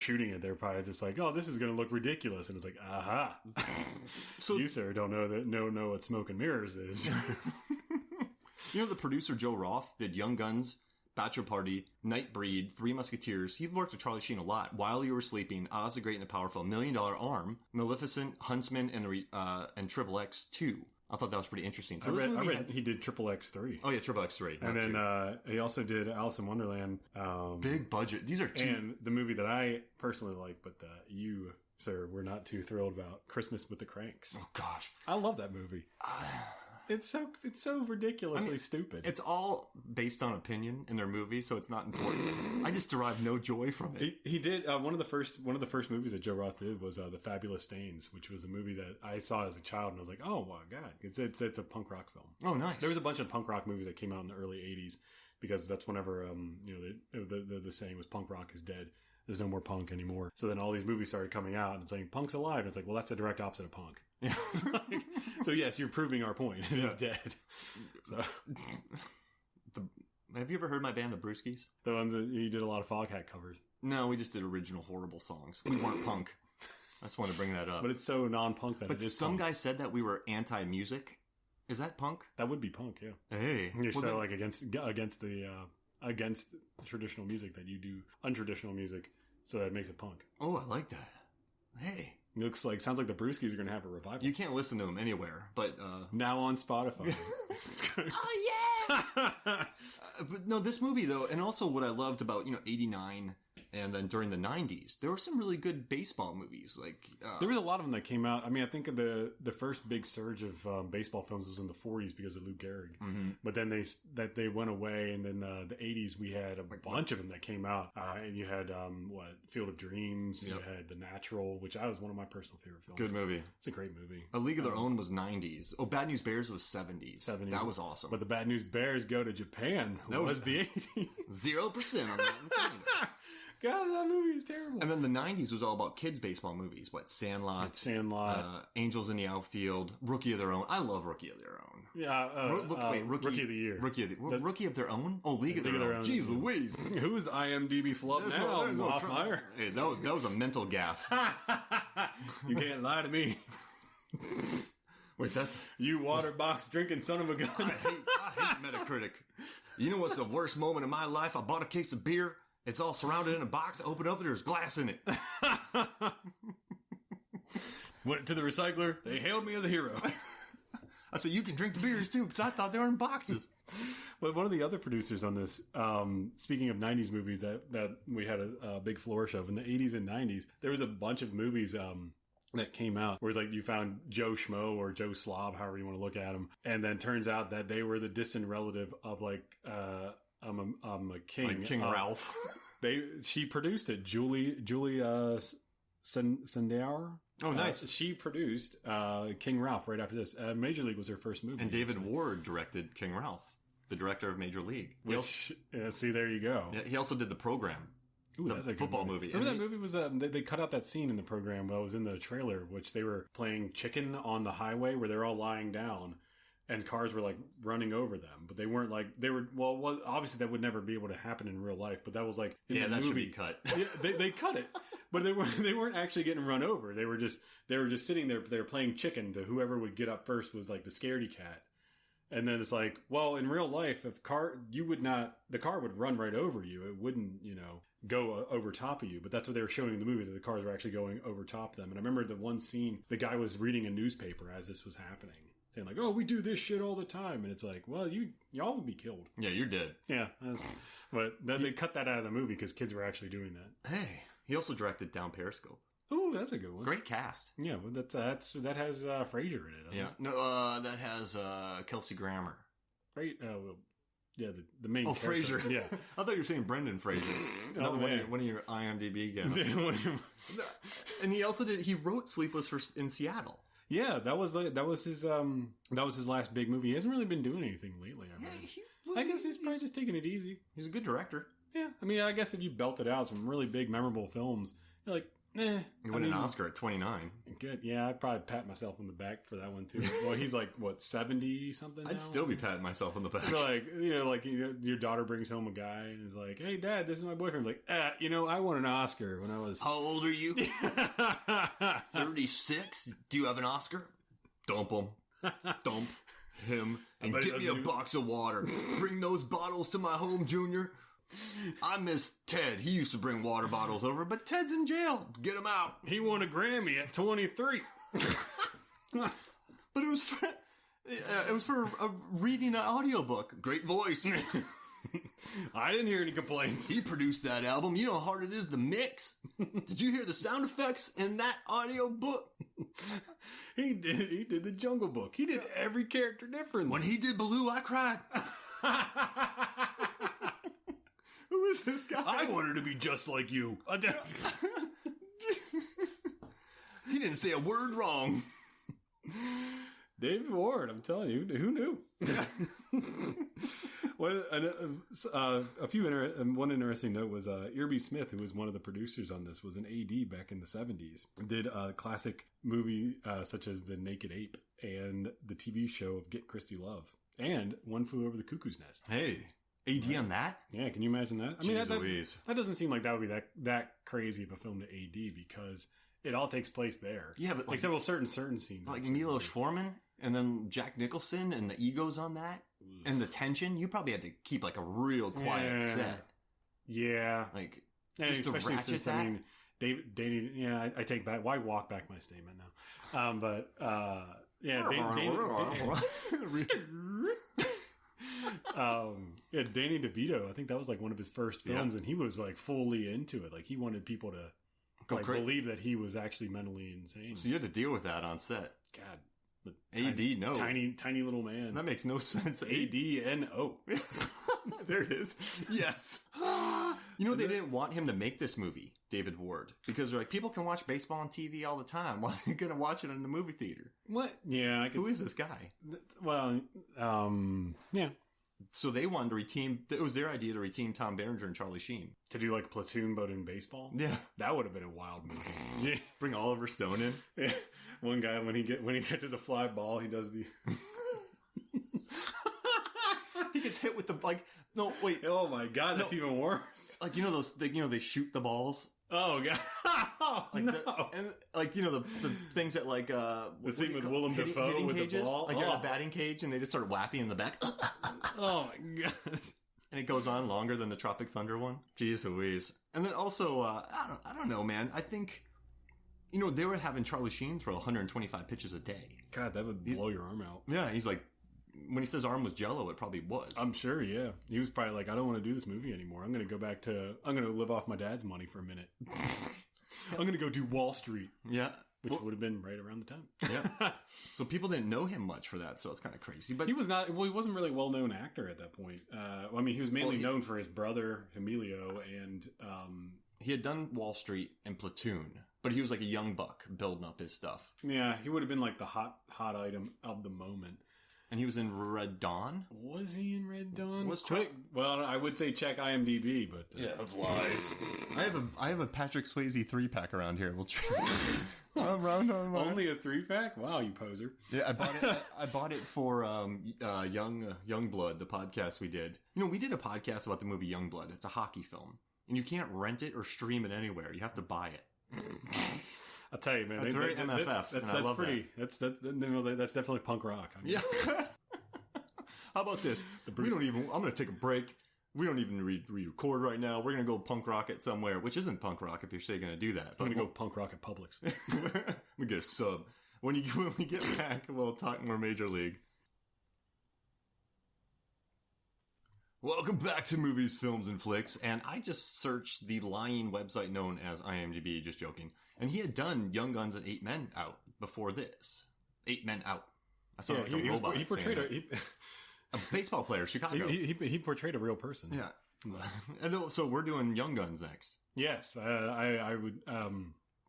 shooting it, they're probably just like, oh, this is going to look ridiculous. And it's like, aha. So you, sir, don't know what smoke and mirrors is. You know, the producer Joe Roth did Young Guns, Bachelor Party, Nightbreed, Three Musketeers. He worked with Charlie Sheen a lot. While You Were Sleeping, Oz the Great and the Powerful, $1 Million Arm, Maleficent, Huntsman, and Triple X 2. I thought that was pretty interesting. So I read he did Triple X 3. Oh yeah, Triple X 3. And then he also did Alice in Wonderland. Big budget. These are two. And the movie that I personally like, but you, sir, were not too thrilled about, Christmas with the Cranks. Oh gosh, I love that movie. It's so ridiculously stupid. It's all based on opinion in their movie, so it's not important. I just derive no joy from it. He did one of the first movies that Joe Roth did was The Fabulous Stains, which was a movie that I saw as a child, and I was like, oh my god, it's a punk rock film. Oh, nice. There was a bunch of punk rock movies that came out in the early '80s because that's whenever the saying was punk rock is dead. There's no more punk anymore. So then all these movies started coming out and saying punk's alive. And it's like, well, that's the direct opposite of punk. Yeah. So yes, you're proving our point. It is dead. So have you ever heard my band, the Brewskis? The ones that you did a lot of Foghat covers. No, we just did original horrible songs. We weren't punk. I just wanted to bring that up. But it's so non-punk that it is some punk. guy said that we were anti-music. Is that punk? That would be punk, yeah. Hey. You're so like against the traditional music that you do untraditional music, so that it makes it punk. Oh, I like that. Hey. Sounds like the Brewskis are going to have a revival. You can't listen to them anywhere, but now on Spotify. Oh yeah. But no, this movie though, and also what I loved about '89 and then during the '90s, there were some really good baseball movies. Like there was a lot of them that came out. I mean, I think the first big surge of baseball films was in the '40s because of Lou Gehrig. Mm-hmm. But then they went away, and then the '80s we had a bunch of them that came out. And you had Field of Dreams. Yep. You had The Natural, which was one of my personal favorite films. Good movie. It's a great movie. A League of Their Own was '90s. Oh, Bad News Bears was '70s. That was awesome. But the Bad News Bears go to Japan. That was the '80s. 0% on that. God, that movie is terrible. And then the '90s was all about kids' baseball movies. Sandlot, Angels in the Outfield, Rookie of Their Own. I love Rookie of Their Own. Yeah, Rookie of the Year. Rookie of Their Own? Oh, League of Their Own. Jeez Louise. Who's the IMDb flub now? Hoffmeyer. Hey, that was a mental gaffe. You can't lie to me. Wait, that's... You water box drinking son of a gun. I hate Metacritic. You know what's the worst moment of my life? I bought a case of beer. It's all surrounded in a box. I open it up and there's glass in it. Went to the recycler. They hailed me as a hero. I said, you can drink the beers too, because I thought they were in boxes. But one of the other producers on this, speaking of 90s movies that we had a big flourish of, in the 80s and 90s, there was a bunch of movies that came out where it's like you found Joe Schmo or Joe Slob, however you want to look at him. And then turns out that they were the distant relative of a king. Like King Ralph. She produced it. Julie Sandauer. Oh, nice. She produced King Ralph right after this. Major League was her first movie. And David Ward directed King Ralph, the director of Major League. See, there you go. Yeah, he also did The Program. Ooh, that's a football movie. Remember that movie was they cut out that scene in The Program that was in the trailer, which they were playing chicken on the highway where they're all lying down and cars were like running over them, but they weren't like well, obviously that would never be able to happen in real life, but that was like in the that movie. Should be cut. Yeah, they cut it, but they weren't actually getting run over. They were just sitting there. They were playing chicken to whoever would get up first was like the scaredy cat. And then it's like, well, in real life, the car would run right over you. It wouldn't, go over top of you. But that's what they were showing in the movie, that the cars were actually going over top of them. And I remember the one scene, the guy was reading a newspaper as this was happening, saying like, oh, we do this shit all the time. And it's like, well, y'all would be killed. Yeah, you're dead. Yeah. But then they cut that out of the movie because kids were actually doing that. Hey, he also directed Down Periscope. Oh, that's a good one. Great cast. Yeah, but that has Frasier in it. Yeah, no, that has Kelsey Grammer. Right. Yeah, the main. Oh, character. Frasier. Yeah, I thought you were saying Brendan Fraser. One of your IMDb guys. And he also he wrote Sleepless in Seattle. Yeah, that was his last big movie. He hasn't really been doing anything lately. I guess he's probably just taking it easy. He's a good director. Yeah, I mean, I guess if you belted out some really big, memorable films, you're like, You win an Oscar at 29. Good. Yeah, I'd probably pat myself on the back for that one, too. Well, he's like, what, 70 something now? I'd still be patting myself on the back. Like, your daughter brings home a guy and is like, hey, Dad, this is my boyfriend. I'm like, I won an Oscar when I was... How old are you? 36? Do you have an Oscar? Dump him. Dump him. And get me a box of water. Bring those bottles to my home, Junior. I miss Ted. He used to bring water bottles over, but Ted's in jail. Get him out. He won a Grammy at 23. But it was for reading an audiobook. Great voice. I didn't hear any complaints. He produced that album. You know how hard it is to mix. Did you hear the sound effects in that audiobook? He did the Jungle Book. He did every character different. When he did Baloo, I cried. Who is this guy? I wanted to be just like you. He didn't say a word wrong. David Ward, I'm telling you, who knew? One interesting note was Irby Smith, who was one of the producers on this, was an AD back in the 70s. Did a classic movie such as The Naked Ape and the TV show of Get Christy Love and One Flew Over the Cuckoo's Nest. Hey. AD on that? Yeah, can you imagine that? I mean, that doesn't seem like that would be that crazy of a film to AD because it all takes place there. Yeah, but except for certain scenes. Like Milos Forman and then Jack Nicholson and the egos on that and the tension. You probably had to keep like a real quiet set. Yeah. Like, just especially since, that? I mean, Danny, yeah, I take back, why walk back my statement now? Danny DeVito, I think that was like one of his first films, and he was like fully into it. Like he wanted people to believe that he was actually mentally insane. So you had to deal with that on set. God, tiny little man. That makes no sense. ADNO. There it is. Yes. They didn't want him to make this movie, David Ward, because they're like, people can watch baseball on TV all the time. Why are you going to watch it in the movie theater? What? Yeah. Who is this guy? Well, yeah. So they wanted to reteam. It was their idea to reteam Tom Berenger and Charlie Sheen to do like platoon, but in baseball. Yeah, that would have been a wild movie. Yeah. Bring Oliver Stone in. Yeah. One guy when he catches a fly ball, he does the. He gets hit with the No, wait. Oh my God, that's even worse. Like those. They shoot the balls. Oh God! And the things that like the scene with Willem Dafoe with cages, the ball, like in a batting cage, and they just start whapping in the back. Oh my God! And it goes on longer than the Tropic Thunder one. Jeez Louise! And then also, I don't know, man. I think they were having Charlie Sheen throw 125 pitches a day. God, that would blow your arm out. Yeah, he's like. When he says arm was jello, it probably was. I'm sure, yeah. He was probably like, I don't want to do this movie anymore. I'm going to live off my dad's money for a minute. I'm going to go do Wall Street. Yeah. Which would have been right around the time. Yeah. So people didn't know him much for that, so it's kind of crazy. But he wasn't really a well-known actor at that point. He was mainly known for his brother, Emilio, and... he had done Wall Street and Platoon, but he was like a young buck building up his stuff. Yeah, he would have been like the hot item of the moment. And he was in Red Dawn? Was he in Red Dawn? Well, I would say check IMDb, but... yeah, that's lies. I have a Patrick Swayze 3-pack around here. We'll try. Only a 3-pack? Wow, you poser. Yeah, I bought it for Youngblood, the podcast we did. We did a podcast about the movie Youngblood. It's a hockey film. And you can't rent it or stream it anywhere. You have to buy it. I'll tell you, man. That's very MFF. That's pretty. That. That's definitely punk rock. I mean. Yeah. How about this? I'm going to take a break. We don't even re-record right now. We're going to go punk rock it somewhere, which isn't punk rock if you're still going to do that. I'm going to go punk rock at Publix. We get a sub. When we get back, we'll talk more Major League. Welcome back to Movies, Films, and Flicks. And I just searched the lying website known as IMDb, just joking. And he had done Young Guns and 8 Men Out before this. 8 Men Out. I sound like a robot. He portrayed a baseball player, Chicago. He portrayed a real person. Yeah. And so we're doing Young Guns next. Yes. I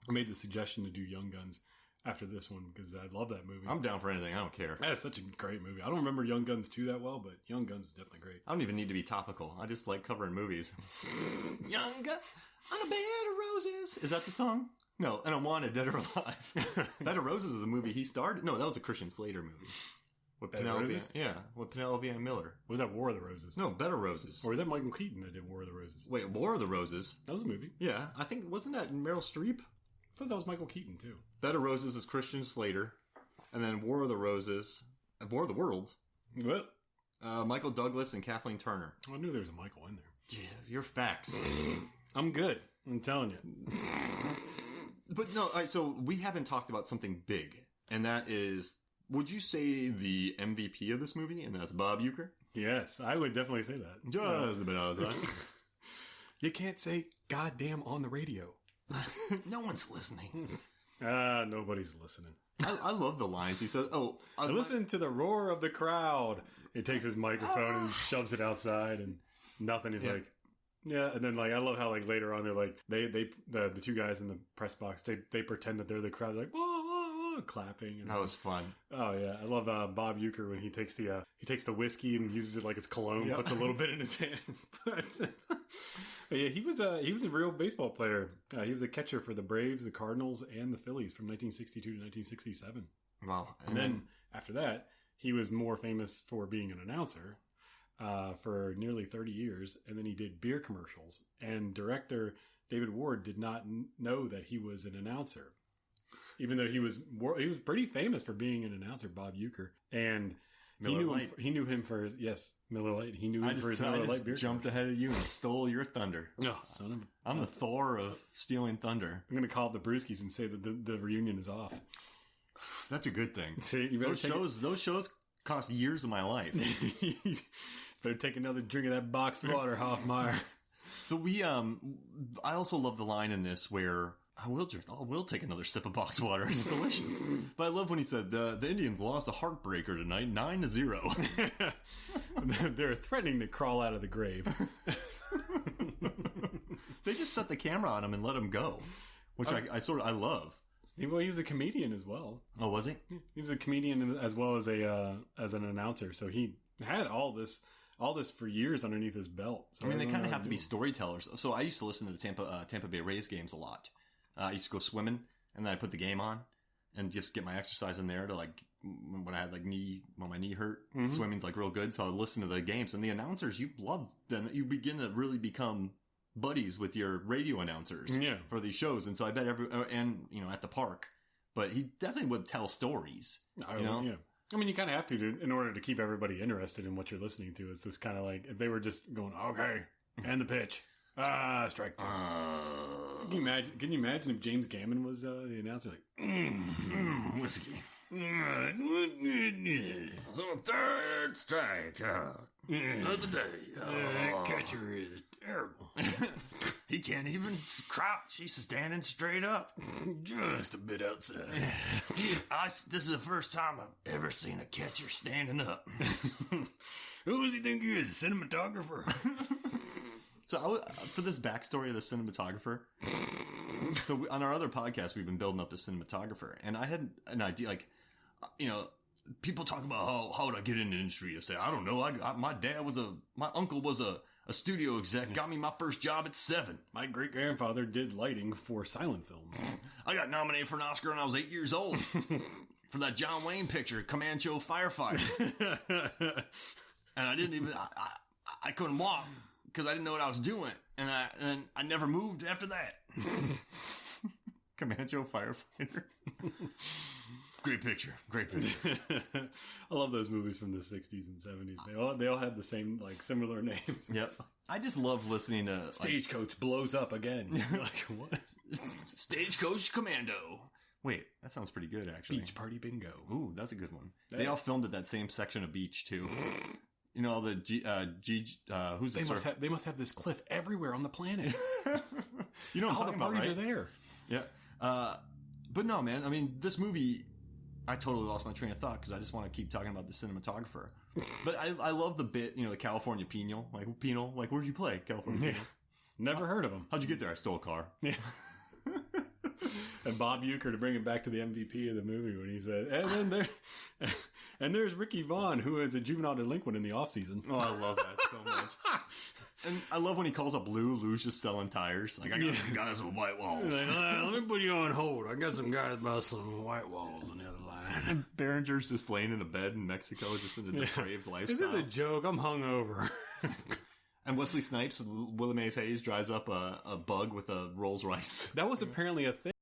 made the suggestion to do Young Guns after this one because I love that movie. I'm down for anything. I don't care. That's such a great movie. I don't remember Young Guns 2 that well, but Young Guns was definitely great. I don't even need to be topical. I just like covering movies. Young Gun on a bed of roses. Is that the song? No, and Unwanted, Dead or Alive. Bed of Roses is a movie he starred. No, that was a Christian Slater movie. With Penelope, with Penelope and Miller. Was that War of the Roses? No, Bed of Roses. Or was that Michael Keaton that did War of the Roses? Wait, War of the Roses? That was a movie. Yeah, I think, wasn't that Meryl Streep? I thought that was Michael Keaton, too. Bed of Roses is Christian Slater. And then War of the Roses, War of the Worlds. What? Michael Douglas and Kathleen Turner. I knew there was a Michael in there. Yeah, your facts. I'm good. I'm telling you. But no, all right, so we haven't talked about something big. And that is, would you say the MVP of this movie? And that's Bob Uecker? Yes, I would definitely say that. Just a bit outside. You can't say goddamn on the radio. No one's listening. Nobody's listening. I love the lines. He says, listen to the roar of the crowd. He takes his microphone and shoves it outside and nothing. He's like, yeah. And then I love how later on they're like, the two guys in the press box, they pretend that they're the crowd. They're like, whoa, whoa, whoa, clapping. And, that was fun. Oh yeah. I love Bob Uecker when he takes the whiskey and uses it like it's cologne, puts a little bit in his hand. But yeah, he was a real baseball player. He was a catcher for the Braves, the Cardinals, and the Phillies from 1962 to 1967. Wow. And then after that, he was more famous for being an announcer for nearly 30 years. And then he did beer commercials. And director David Ward did not know that he was an announcer, even though he was pretty famous for being an announcer, Bob Uecker. And he knew him for his Miller Lite. He knew him for his Miller Lite beer. Jumped ahead of you and stole your thunder. No, son of I'm the Thor of stealing thunder. I'm going to call up the Brewskis and say that the reunion is off. That's a good thing. See, you those shows cost years of my life. Better take another drink of that boxed water, Hoffmeyer. So I also love the line in this where I will take another sip of boxed water. It's delicious. But I love when he said the Indians lost a heartbreaker tonight, 9-0. They're threatening to crawl out of the grave. They just set the camera on him and let him go, which I love. Well, he's a comedian as well. Oh, was he? He was a comedian as well as as an announcer. So he had all this for years underneath his belt. So they kind of have to be storytellers. So I used to listen to the Tampa Bay Rays games a lot. I used to go swimming, and then I put the game on and just get my exercise in there to when I had when my knee hurt, swimming's real good. So I would listen to the games, and the announcers, you begin to really become buddies with your radio announcers for these shows. And so I bet at the park, but he definitely would tell stories. Yeah. I mean, you kind of have to in order to keep everybody interested in what you're listening to. It's just kind of like if they were just going, okay, and the pitch. Strike two. Can you imagine if James Gammon was the announcer? Whiskey. So third strike of the day. Catcher is terrible. He can't even crouch. He's standing straight up. Just a bit outside. This is the first time I've ever seen a catcher standing up. Who does he think he is? A cinematographer? So for this backstory of the cinematographer, so on our other podcast, we've been building up the cinematographer, and I had an idea, people talk about how would I get in the industry? I say, I don't know. My uncle was a studio exec, got me my first job at 7. My great grandfather did lighting for silent films. I got nominated for an Oscar when I was 8 years old for that John Wayne picture, Comanche Firefighter, and I didn't even I couldn't walk because I didn't know what I was doing, and I never moved after that. Comanche Firefighter. Great picture. I love those movies from the 60s and 70s. They all had the same, similar names. Yep. I just love listening to... Stagecoach blows up again. What? Stagecoach Commando. Wait, that sounds pretty good, actually. Beach Party Bingo. Ooh, that's a good one. Yeah. They all filmed at that same section of beach, too. All the who's the They must have this cliff everywhere on the planet. You know what I'm talking about, all the parties are there. Yeah. But no, man. I mean, this movie... I totally lost my train of thought because I just want to keep talking about the cinematographer. But I love the bit, the California Penal. Penal. Where'd you play? California Penal. Never heard of him. How'd you get there? I stole a car. Yeah. and Bob Uecker to bring him back to the MVP of the movie when he said, and there's Ricky Vaughn, who is a juvenile delinquent in the off season. Oh, I love that so much. And I love when he calls up Lou. Lou's just selling tires. Like, I got some guys with white walls. Like, let me put you on hold. I got some guys about some white walls on the other line. And Berenger's just laying in a bed in Mexico, just in a depraved lifestyle. This is a joke. I'm hungover. And Wesley Snipes, William A. Hayes, drives up a bug with a Rolls Royce. That was apparently a thing.